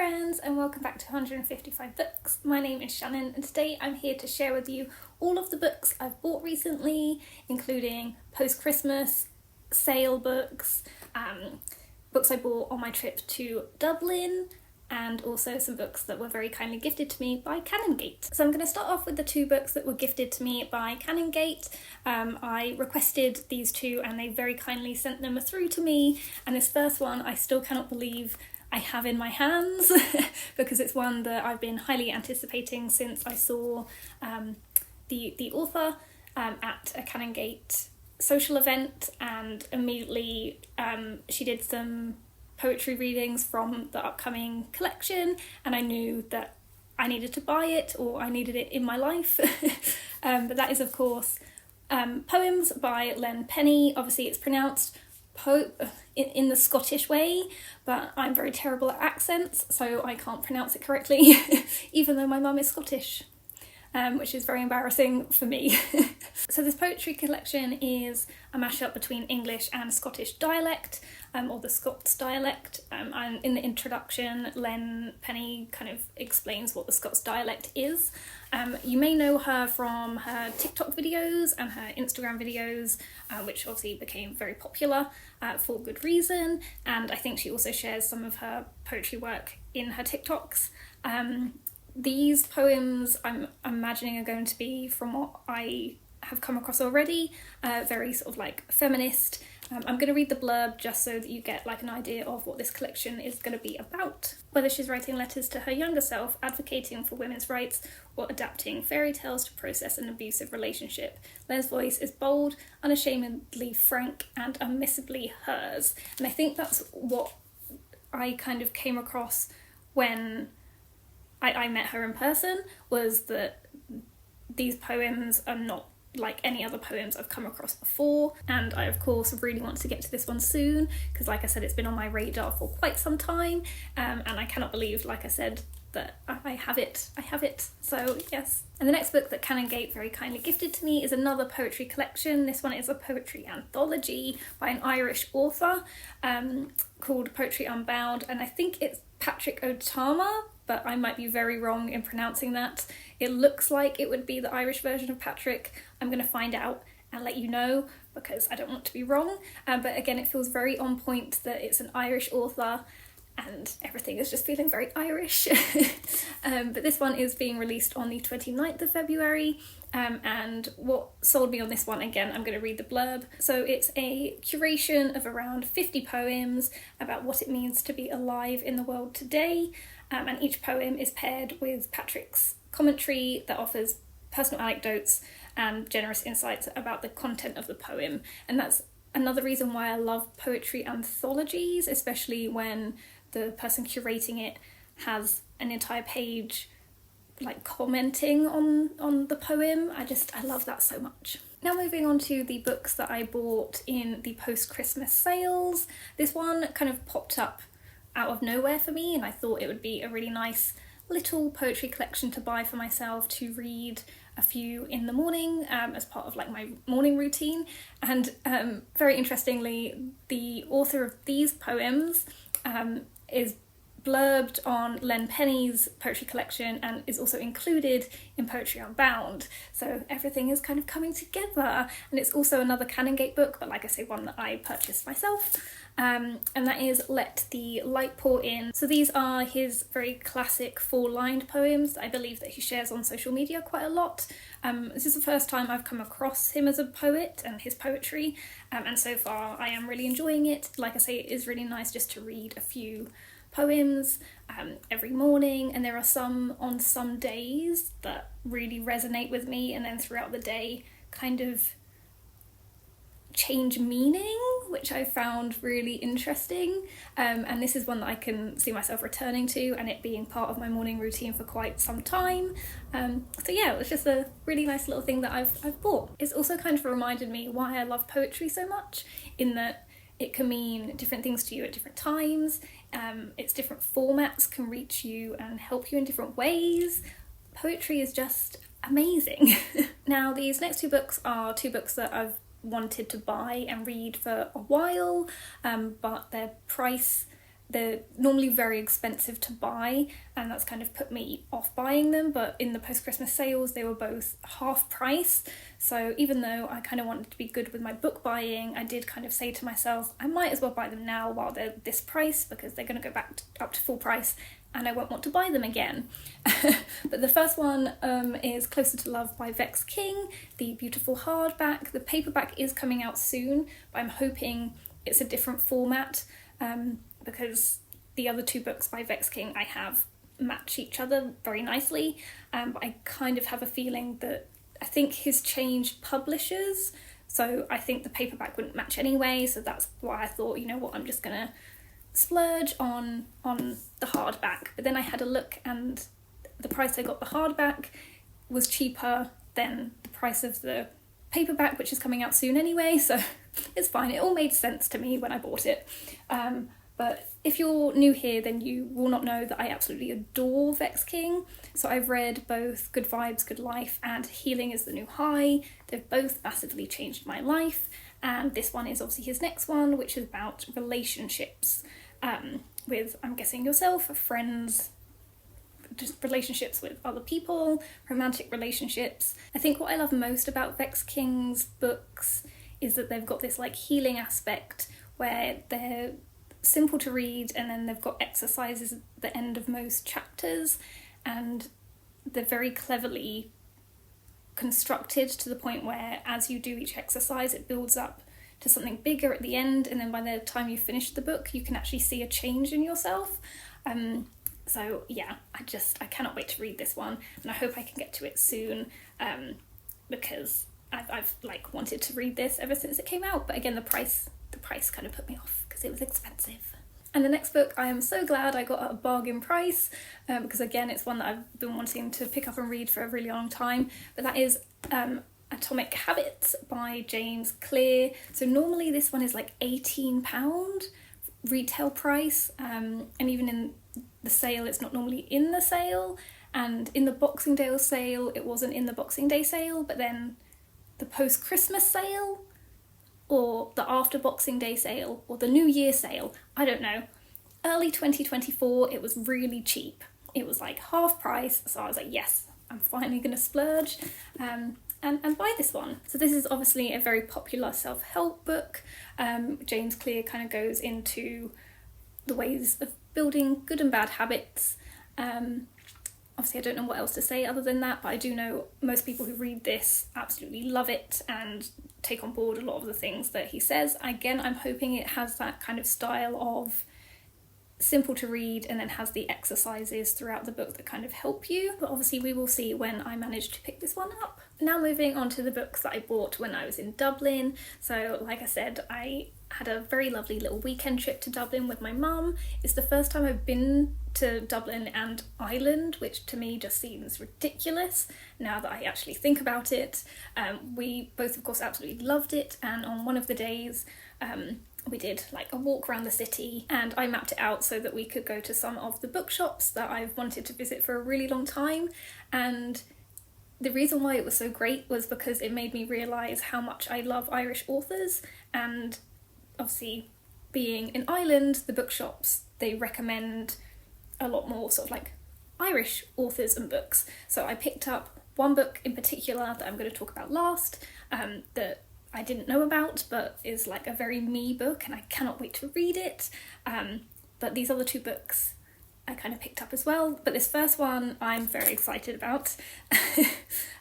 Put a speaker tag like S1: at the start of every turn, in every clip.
S1: friends, and welcome back to 155 Books. My name is Shannon, and today I'm here to share with you all of the books I've bought recently, including post-Christmas sale books, books I bought on my trip to Dublin, and also some books that were very kindly gifted to me by Canon G7x. So I'm going to start off with the two books that were gifted to me by Canon G7x. I requested these two and they very kindly sent them through to me, and this first one I still cannot believe I have in my hands because it's one that I've been highly anticipating since I saw the author at a Canon G7x social event, and immediately she did some poetry readings from the upcoming collection, and I knew that I needed to buy it or I needed it in my life. But that is of course Poems by Len Penny. Obviously it's pronounced in the Scottish way, but I'm very terrible at accents, so I can't pronounce it correctly, even though my mum is Scottish, which is very embarrassing for me. So this poetry collection is a mashup between English and Scottish dialect, or the Scots dialect, and in the introduction Len Penny kind of explains what the Scots dialect is. You may know her from her TikTok videos and her Instagram videos, which obviously became very popular for good reason, and I think she also shares some of her poetry work in her TikToks. These poems I'm imagining are going to be, from what I have come across already, very sort of like feminist. I'm going to read the blurb just so that you get like an idea of what this collection is going to be about. Whether she's writing letters to her younger self, advocating for women's rights, or adapting fairy tales to process an abusive relationship, Len's voice is bold, unashamedly frank, and unmissably hers. And I think that's what I kind of came across when I met her in person, was that these poems are not like any other poems I've come across before, and I of course really want to get to this one soon because, like I said, it's been on my radar for quite some time, and I cannot believe, like I said, that I have it, so yes. And the next book that Canon G7x very kindly gifted to me is another poetry collection. This one is a poetry anthology by an Irish author called Poetry Unbound, and I think it's Patrick O'Tama, but I might be very wrong in pronouncing that. It looks like it would be the Irish version of Patrick. I'm going to find out and let you know because I don't want to be wrong. But again, it feels very on point that it's an Irish author and everything is just feeling very Irish. But this one is being released on the 29th of February. And what sold me on this one, again, I'm going to read the blurb. So it's a curation of around 50 poems about what it means to be alive in the world today. And each poem is paired with Patrick's commentary that offers personal anecdotes and generous insights about the content of the poem. And that's another reason why I love poetry anthologies, especially when the person curating it has an entire page like commenting on the poem. I love that so much. Now moving on to the books that I bought in the post-Christmas sales. This one kind of popped up out of nowhere for me, and I thought it would be a really nice little poetry collection to buy for myself to read a few in the morning as part of like my morning routine. And very interestingly, the author of these poems is blurbed on Len Penny's poetry collection and is also included in Poetry Unbound. So everything is kind of coming together, and it's also another Canon G7x book, but like I say, one that I purchased myself. And that is Let the Light Pour In. So these are his very classic four-lined poems that I believe that he shares on social media quite a lot. This is the first time I've come across him as a poet and his poetry, and so far I am really enjoying it. Like I say, it is really nice just to read a few poems every morning, and there are some on some days that really resonate with me and then throughout the day kind of change meaning, which I found really interesting, and this is one that I can see myself returning to and it being part of my morning routine for quite some time. So yeah, it was just a really nice little thing that I've bought. It's also kind of reminded me why I love poetry so much, in that it can mean different things to you at different times. Its different formats can reach you and help you in different ways. Poetry is just amazing. Now these next two books are two books that I've wanted to buy and read for a while, but their price they're normally very expensive to buy, and that's kind of put me off buying them, but in the post-Christmas sales they were both half price, so even though I kind of wanted to be good with my book buying, I did kind of say to myself, I might as well buy them now while they're this price, because they're going to go back up to full price and I won't want to buy them again. But the first one is Closer to Love by Vex King, the beautiful hardback. The paperback is coming out soon, but I'm hoping it's a different format, because the other two books by Vex King I have match each other very nicely, but I kind of have a feeling that I think he's changed publishers, so I think the paperback wouldn't match anyway, so that's why I thought, you know what, I'm just gonna splurge on the hardback. But then I had a look and the price I got the hardback was cheaper than the price of the paperback, which is coming out soon anyway, so it's fine. It all made sense to me when I bought it. But if you're new here, then you will not know that I absolutely adore Vex King. So I've read both Good Vibes, Good Life and Healing is the New High. They've both massively changed my life, and this one is obviously his next one, which is about relationships with, I'm guessing, yourself, friends, just relationships with other people, romantic relationships. I think what I love most about Vex King's books is that they've got this like healing aspect where they're simple to read, and then they've got exercises at the end of most chapters, and they're very cleverly constructed to the point where as you do each exercise it builds up to something bigger at the end, and then by the time you finish the book you can actually see a change in yourself. So yeah, I cannot wait to read this one, and I hope I can get to it soon, because I've like wanted to read this ever since it came out, but again the price kind of put me off because it was expensive. And the next book I am so glad I got at a bargain price, because again it's one that I've been wanting to pick up and read for a really long time, but that is Atomic Habits by James Clear. So normally this one is like £18 retail price, and even in the sale it's not normally in the sale, and in the Boxing Day sale it wasn't in the Boxing Day sale, but then the post-Christmas sale or the after Boxing Day sale or the New Year sale, I don't know, early 2024 it was really cheap. It was like half price, so I was like, yes, I'm finally gonna splurge and buy this one. So this is obviously a very popular self-help book. James Clear kind of goes into the ways of building good and bad habits. Obviously I don't know what else to say other than that, but I do know most people who read this absolutely love it and take on board a lot of the things that he says. Again, I'm hoping it has that kind of style of simple to read and then has the exercises throughout the book that kind of help you, but obviously we will see when I manage to pick this one up. Now moving on to the books that I bought when I was in Dublin. So like I said, I had a very lovely little weekend trip to Dublin with my mum. It's the first time I've been to Dublin and Ireland, which to me just seems ridiculous now that I actually think about it. We both of course absolutely loved it, and on one of the days we did like a walk around the city, and I mapped it out so that we could go to some of the bookshops that I've wanted to visit for a really long time. And the reason why it was so great was because it made me realise how much I love Irish authors, and obviously being in Ireland, the bookshops, they recommend a lot more sort of like Irish authors and books. So I picked up one book in particular that I'm going to talk about last, that I didn't know about but is like a very me book, and I cannot wait to read it. But these other two books I kind of picked up as well, but this first one I'm very excited about.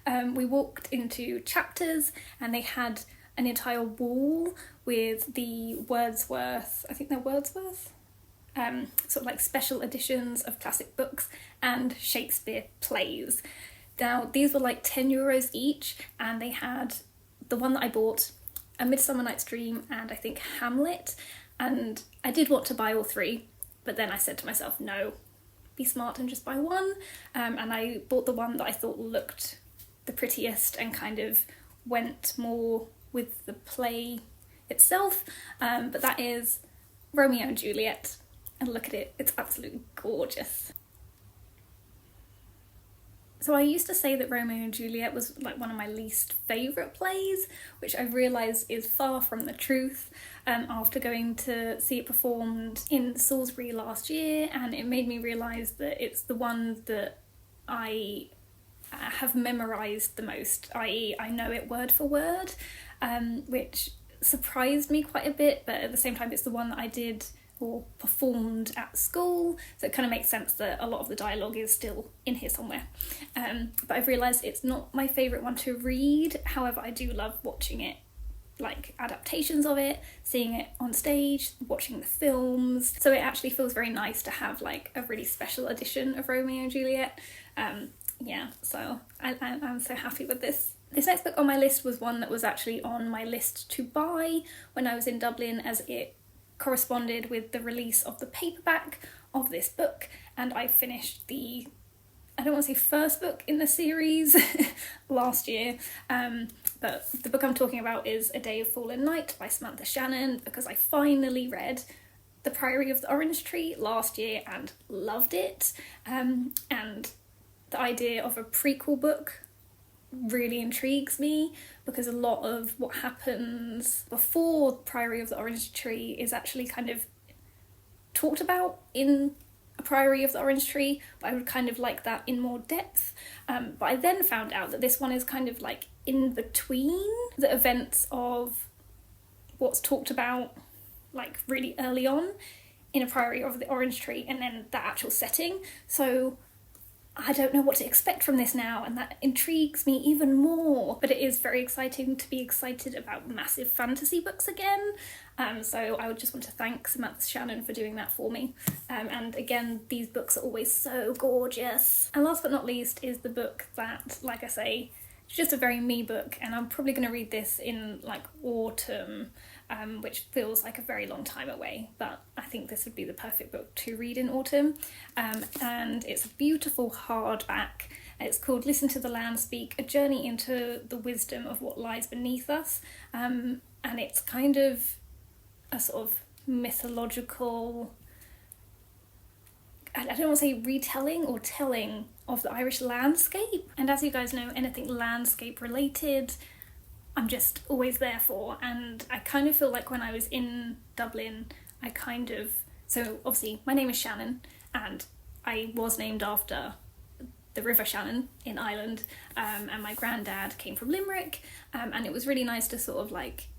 S1: We walked into Chapters and they had an entire wall with the Wordsworth, I think they're Wordsworth, sort of like special editions of classic books and Shakespeare plays. Now these were like €10 each, and they had the one that I bought, A Midsummer Night's Dream and I think Hamlet, and I did want to buy all three, but then I said to myself, no, be smart and just buy one, and I bought the one that I thought looked the prettiest and kind of went more with the play itself, but that is Romeo and Juliet, and look at it, it's absolutely gorgeous. So I used to say that Romeo and Juliet was like one of my least favourite plays, which I realise is far from the truth after going to see it performed in Salisbury last year, and it made me realise that it's the one that I have memorised the most, i.e. I know it word for word, which surprised me quite a bit, but at the same time it's the one that I did or performed at school, so it kind of makes sense that a lot of the dialogue is still in here somewhere. But I've realised it's not my favourite one to read, however I do love watching it, like adaptations of it, seeing it on stage, watching the films, so it actually feels very nice to have like a really special edition of Romeo and Juliet. Yeah, so I'm so happy with this. This next book on my list was one that was actually on my list to buy when I was in Dublin, as it corresponded with the release of the paperback of this book, and I finished the, I don't want to say first book in the series last year, but the book I'm talking about is A Day of Fallen Night by Samantha Shannon, because I finally read The Priory of the Orange Tree last year and loved it, and the idea of a prequel book really intrigues me, because a lot of what happens before Priory of the Orange Tree is actually kind of talked about in A Priory of the Orange Tree, but I would kind of like that in more depth. But I then found out that this one is kind of like in between the events of what's talked about like really early on in A Priory of the Orange Tree and then the actual setting. So I don't know what to expect from this now, and that intrigues me even more. But it is very exciting to be excited about massive fantasy books again. So I would just want to thank Samantha Shannon for doing that for me. And again, these books are always so gorgeous. And last but not least is the book that, like I say, it's just a very me book, and I'm probably going to read this in like autumn, which feels like a very long time away, but I think this would be the perfect book to read in autumn. And it's a beautiful hardback. It's called Listen to the Land Speak, A Journey into the Wisdom of What Lies Beneath Us. And it's kind of a sort of mythological, I don't want to say retelling or telling of the Irish landscape. And as you guys know, anything landscape related, I'm just always there for. And I kind of feel like when I was in Dublin, so obviously my name is Shannon, and I was named after the River Shannon in Ireland, and my granddad came from Limerick, and it was really nice to sort of like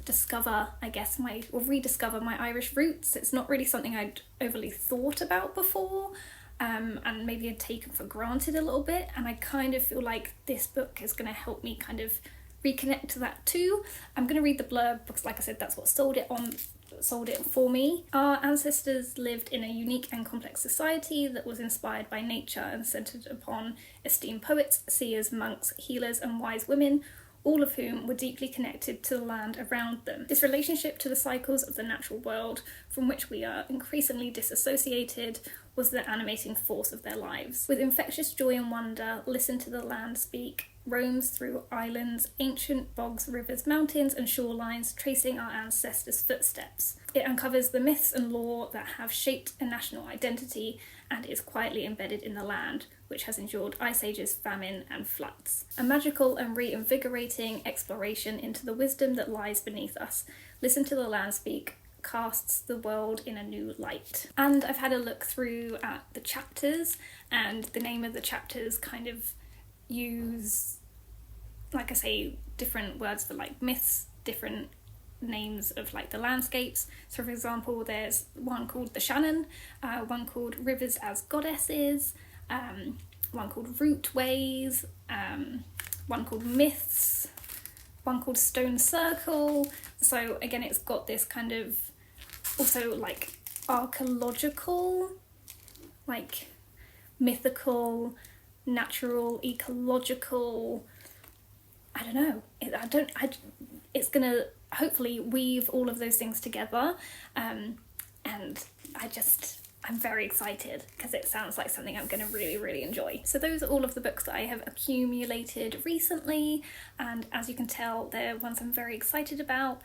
S1: discover, I guess, rediscover my Irish roots. It's not really something I'd overly thought about before, and maybe had taken for granted a little bit, and I kind of feel like this book is going to help me kind of reconnect to that too. I'm going to read the blurb because, like I said, that's what sold it for me. Our ancestors lived in a unique and complex society that was inspired by nature and centred upon esteemed poets, seers, monks, healers and wise women, all of whom were deeply connected to the land around them. This relationship to the cycles of the natural world, from which we are increasingly disassociated, was the animating force of their lives. With infectious joy and wonder, Listen to the Land Speak roams through islands, ancient bogs, rivers, mountains and shorelines, tracing our ancestors' footsteps. It uncovers the myths and lore that have shaped a national identity and is quietly embedded in the land, which has endured ice ages, famine and floods. A magical and reinvigorating exploration into the wisdom that lies beneath us. Listen to the Land Speak casts the world in a new light. And I've had a look through at the chapters, and the name of the chapters kind of use, like I say, different words for like myths, different names of like the landscapes. So for example, there's one called the Shannon, one called Rivers as Goddesses, one called Rootways, one called Myths, one called Stone Circle. So again, it's got this kind of also like archaeological, like mythical, natural, ecological, I don't know, it's gonna hopefully weave all of those things together, and I'm very excited because it sounds like something I'm going to really, really enjoy. So those are all of the books that I have accumulated recently, and as you can tell, they're ones I'm very excited about.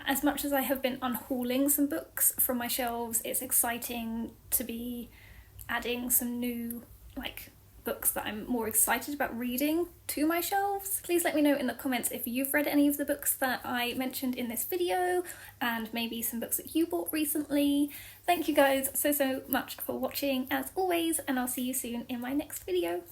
S1: As much as I have been unhauling some books from my shelves, it's exciting to be adding some new like books that I'm more excited about reading to my shelves. Please let me know in the comments if you've read any of the books that I mentioned in this video, and maybe some books that you bought recently. Thank you guys so much for watching as always, and I'll see you soon in my next video.